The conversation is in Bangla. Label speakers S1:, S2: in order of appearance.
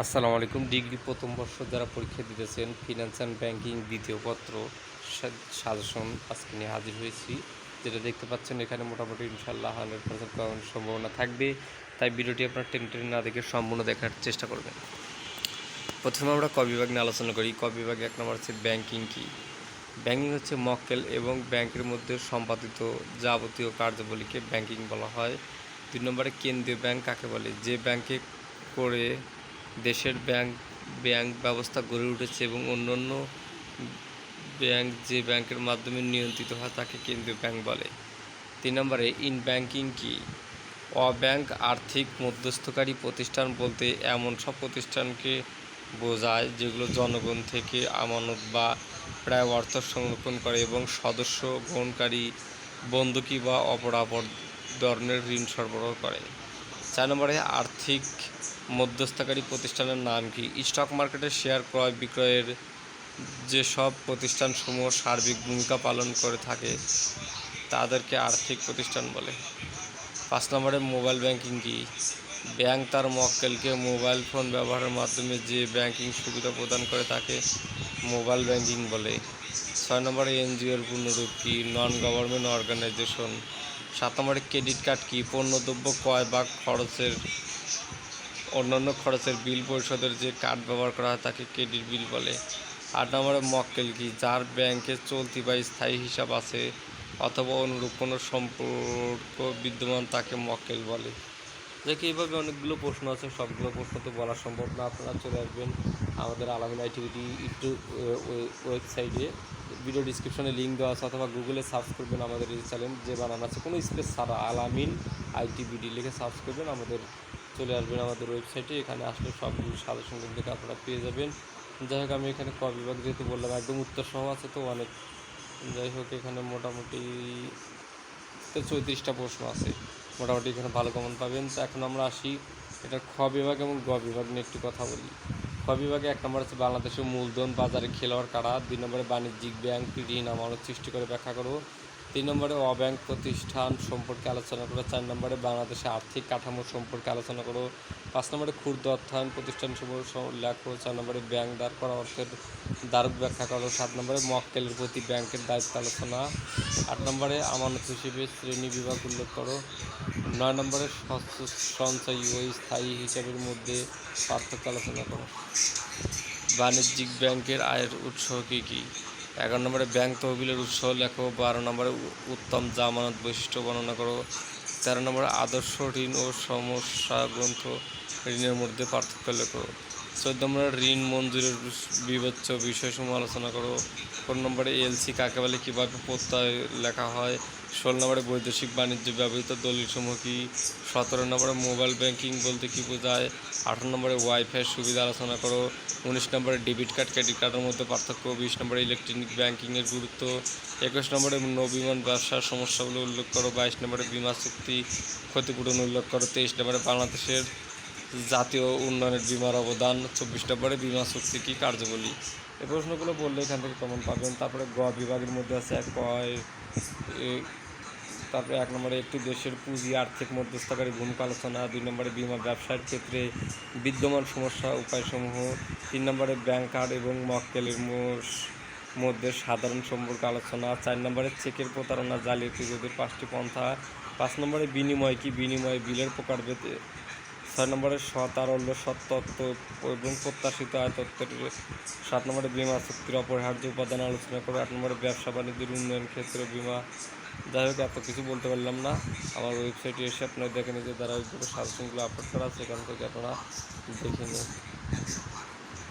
S1: আসসালামু আলাইকুম। ডিগ্রি প্রথম বর্ষ যারা পরীক্ষা দিতেছেন, ফিনান্স অ্যান্ড ব্যাংকিং দ্বিতীয় পত্র সাজেশন আজকে নিয়ে হাজির হয়েছি। যেটা দেখতে পাচ্ছেন এখানে মোটামুটি ইনশাল্লাহ 100% পাওয়ার সম্ভাবনা থাকবে। তাই ভিডিওটি আপনার টেনে না দেখে সম্পূর্ণ দেখার চেষ্টা করবেন। প্রথমে আমরা ক বিভাগ নিয়ে আলোচনা করি। ক বিভাগে 1 নম্বর হচ্ছে ব্যাংকিং কি। ব্যাংকিং হচ্ছে মক্কেল এবং ব্যাংকের মধ্যে সম্পাদিত যাবতীয় কার্যাবলীকে ব্যাংকিং বলা হয়। 2 নম্বরে কেন্দ্রীয় ব্যাংক কাকে বলে? যে ব্যাংকে করে দেশের ব্যাংক ব্যবস্থা গড়ে উঠেছে এবং অন্যান্য ব্যাংক যে ব্যাংকের মাধ্যমে নিয়ন্ত্রিত হয় তাকে কেন্দ্রীয় ব্যাংক বলে। 3 নম্বরে ইন ব্যাংকিং কি। অব্যাংক আর্থিক মধ্যস্থকারী প্রতিষ্ঠান বলতে এমন সব প্রতিষ্ঠানকে বোঝায় যেগুলো জনগণ থেকে আমানত বা প্রায় অর্থ সংরক্ষণ করে এবং সদস্য গ্রহণকারী বন্ধকি বা অপরাপর ধরনের ঋণ সরবরাহ করে। 4 নম্বরে আর্থিক মধ্যস্থকারী প্রতিষ্ঠানের নাম কি। স্টক মার্কেটে শেয়ার ক্রয় বিক্রয়ের যেসব প্রতিষ্ঠানসমূহ সার্বিক ভূমিকা পালন করে থাকে তাদেরকে আর্থিক প্রতিষ্ঠান বলে। 5 নম্বরে মোবাইল ব্যাংকিং কি। ব্যাংক তার মক্কেলকে মোবাইল ফোন ব্যবহারের মাধ্যমে যে ব্যাংকিং সুবিধা প্রদান করে তাকে মোবাইল ব্যাংকিং বলে। 6 নম্বরে এনজিওর পূর্ণরূপ কি। Non government organisation. 7 নম্বরে ক্রেডিট কার্ড কি। পণ্যদ্রব্য ক্রয় বা অন্যান্য খরচের বিল পরিশোধের যে কার্ড ব্যবহার করা হয় তাকে ক্রেডিট বিল বলে। 8 নম্বরে মক্কেল কি। যার ব্যাংকে চলতি বা স্থায়ী হিসাব আছে অথবা অনুরূপ কোনো সম্পর্ক বিদ্যমান তাকে মক্কেল বলে। দেখি এইভাবে অনেকগুলো প্রশ্ন আছে, সবগুলো প্রশ্ন তো বলা সম্ভব না। আপনারা চলে আসবেন আমাদের আলামিন আইটিভিটি ইউটিউব ওয়েবসাইটে, ভিডিও ডিসক্রিপশনে লিঙ্ক দেওয়া আছে, অথবা গুগলে সার্চ করবেন আমাদের এই চ্যানেল যে বানানো আছে কোনো স্পেস ছাড়া আলামিন আইটিভিটি লিখে সার্চ করবেন, আমাদের চলে আসবেন আমাদের ওয়েবসাইটে। এখানে আসলে সবগুলো সাজেশন থেকে আপনারা পেয়ে যাবেন। যাই হোক, আমি এখানে ক বিভাগ যেহেতু বললাম একদম উত্তর সহ আছে তো অনেক, যাই হোক এখানে মোটামুটি 34টা প্রশ্ন আছে, মোটামুটি এখানে ভালো কমন পাবেন। তো এখন আমরা আসি এটা খ বিভাগ এবং গ বিভাগ নিয়ে একটু কথা বলি। খ বিভাগে 1 নম্বর হচ্ছে বাংলাদেশের মূলধন বাজারে খেলোয়াড় কারা। 2 নম্বরে বাণিজ্যিক ব্যাংক ঋণ আমানত সৃষ্টি করে ব্যাখ্যা করো। 3 নম্বরে অব্যাংক প্রতিষ্ঠান সম্পর্কে আলোচনা করো। 4 নম্বরে বাংলাদেশে আর্থিক কাঠামো সম্পর্কে আলোচনা করো। 5 নম্বরে ক্ষুদ্র অর্থায়ন প্রতিষ্ঠান সম্পর্কে লেখো। 4 নম্বরে ব্যাংক দাঁড় করা অর্থের ধারক ব্যাখ্যা করো। 7 নম্বরে মক্কেলের প্রতি ব্যাংকের দায়িত্ব আলোচনা। 8 নম্বরে আমানত হিসেবে শ্রেণী বিভাগ উল্লেখ করো। 9 নম্বরে সঞ্চয়ী ও স্থায়ী হিসাবের মধ্যে পার্থক্য আলোচনা করো। বাণিজ্যিক ব্যাংকের আয়ের উৎস কী কী। 11 নম্বরে ব্যাংক তহবিলের উৎস লেখো। 12 নম্বরে উত্তম জামানত বৈশিষ্ট্য বর্ণনা করো। 13 নম্বরে আদর্শ ঋণ ও সমস্যা গ্রন্থ ঋণের মধ্যে পার্থক্য লেখো। 14 নম্বরে ঋণ মঞ্জুরের বিবেচ্য বিষয়সমূহ আলোচনা করো। 15 নম্বরে এলসি কাকে বলে, কীভাবে প্রত্যয় লেখা হয়। 16 নম্বরে বৈদেশিক বাণিজ্য ব্যবহৃত দলিলসমূহ কী। 17 নম্বরে মোবাইল ব্যাংকিং বলতে কী বোঝায়। 18 নম্বরে ওয়াইফাই সুবিধা আলোচনা করো। 19 নম্বরে ডেবিট কার্ড ক্রেডিট কার্ডের মধ্যে পার্থক্য। 20 নম্বরে ইলেকট্রনিক ব্যাংকিংয়ের গুরুত্ব। 21 নম্বরে নবীমন ব্যবসার সমস্যাগুলো উল্লেখ করো। 22 নম্বরে বিমা চুক্তি ক্ষতিপূরণ উল্লেখ করো। 23 নম্বরে বাংলাদেশের জাতীয় উন্নয়নের বিমার অবদান। 24 নম্বরে বিমা চুক্তি কী কার্যাবলী। এই প্রশ্নগুলো বললে এখান থেকে কমন পাবেন। তারপরে গ বিভাগের মধ্যে আছে তারপরে 1 নম্বরে একটি দেশের পুঁজি আর্থিক মধ্যস্থকারী ভূমিকা আলোচনা। 2 নম্বরে বিমা ব্যবসার ক্ষেত্রে বিদ্যমান সমস্যা উপায়সমূহ। 3 নম্বরে ব্যাংক কার্ড এবং মক্কেলের মধ্যে সাধারণ সম্পর্ক আলোচনা। 4 নম্বরে চেকের প্রতারণা জালিয়াতি রোধের 5টি পন্থা। 5 নম্বরে বিনিময় কি, বিনিময় বিলের প্রকারভেদ। 6 নম্বরে সতারল্য সত্তত্ব এবং প্রত্যাশিত আয় তত্ত্বের। 7 নম্বরে বিমা চুক্তির অপরিহার্য উপাদান আলোচনা করে। 8 নম্বরে ব্যবসা বাণিজ্যের উন্নয়ন ক্ষেত্রে বিমা। যাই হোক, এত কিছু বলতে পারলাম না। আমার ওয়েবসাইটে এসে আপনারা দেখে নিতে দ্বারা ওইগুলো সাজেশনগুলো আপলোড করা আছে, সেখান থেকে আপনারা দেখে নিন।